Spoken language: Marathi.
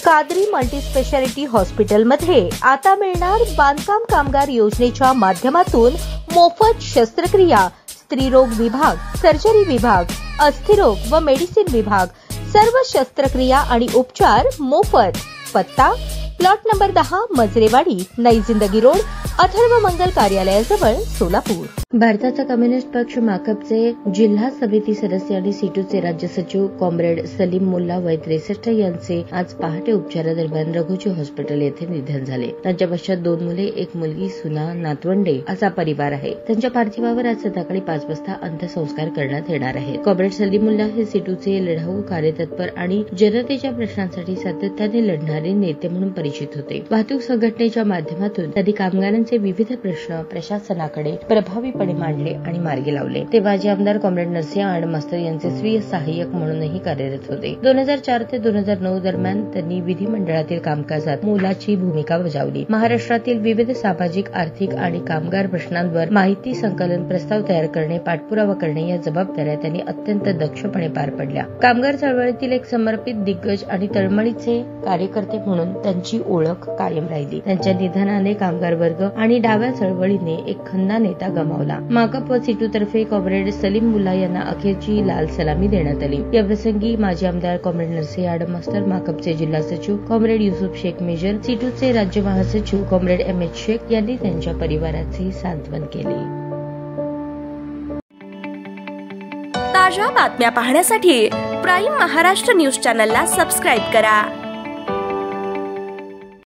कादरी मल्टी स्पेशालिटी हॉस्पिटलमध्ये आता मिळणार बांधकाम कामगार योजनेच्या माध्यमातून मोफत शस्त्रक्रिया, स्त्रीरोग विभाग, सर्जरी विभाग, अस्थिरोग व मेडिसिन विभाग, सर्व शस्त्रक्रिया आणि उपचार मोफत। पत्ता प्लॉट नंबर 10, मजरेवाडी, नई जिंदगी रोड, अथर्व मंगल कार्यालयाजवळ, सोलापूर। भारताचा कम्युनिस्ट पक्ष माकपचे जिल्हा समिती सदस्य आणि सीटूचे राज्य सचिव कॉम्रेड सलीम मुल्ला वय 63 यांचे आज पहाटे उपचारादरम्यान रघुजी हॉस्पिटल येथे निधन झाले। त्यांच्या पश्चात 2 मुले, 1 मुलगी, सुना, नातवंडे असा परिवार आहे। त्यांच्या पार्थिवावर आज संध्याकाळी 5 वाजता अंत्यसंस्कार करण्यात येणार आहेत। कॉम्रेड सलीम मुल्ला हे सीटूचे लढाऊ, कार्यतत्पर आणि जनतेच्या प्रश्नांसाठी सातत्याने लढणारे नेते म्हणून परिचित होते। वाहतूक संघटनेच्या माध्यमातून त्यांनी कामगारांचे विविध प्रश्न प्रशासनाकडे प्रभावीपणे मांडले आणि मार्गी लावले। ते माजी आमदार कॉम्रेड नरसिंह आड मास्तर यांचे स्वीय सहाय्यक म्हणूनही कार्यरत होते। 2004 ते 2009 दरम्यान त्यांनी विधिमंडळातील कामकाजात मोलाची भूमिका बजावली। महाराष्ट्रातील विविध सामाजिक, आर्थिक आणि कामगार प्रश्नांवर माहिती संकलन, प्रस्ताव तयार करणे, पाठपुरावा करणे या जबाबदाऱ्या त्यांनी अत्यंत दक्षपणे पार पडल्या। कामगार चळवळीतील एक समर्पित दिग्गज आणि तळमळीचे कार्यकर्ते म्हणून त्यांची ओळख कायम राहिली। त्यांच्या निधनाने कामगार वर्ग आणि डाव्या चळवळीने एक खंदा नेता गमावला। माकप व सीटू तर्फे कॉम्रेड सलीम मुल्ला यांना अखेरची लाल सलामी देण्यात आली। या प्रसंगी माजी आमदार कॉम्रेड नरसिंह आड मास्तर, माकपचे जिल्हा सचिव कॉम्रेड युसुफ शेख मेजर, सीटूचे राज्य महासचिव कॉम्रेड एम.एच. शेख यांनी त्यांच्या परिवाराचे सांत्वन केले। ताज्या बातम्या पाहण्यासाठी प्राईम महाराष्ट्र न्यूज चॅनलला सबस्क्राईब करा।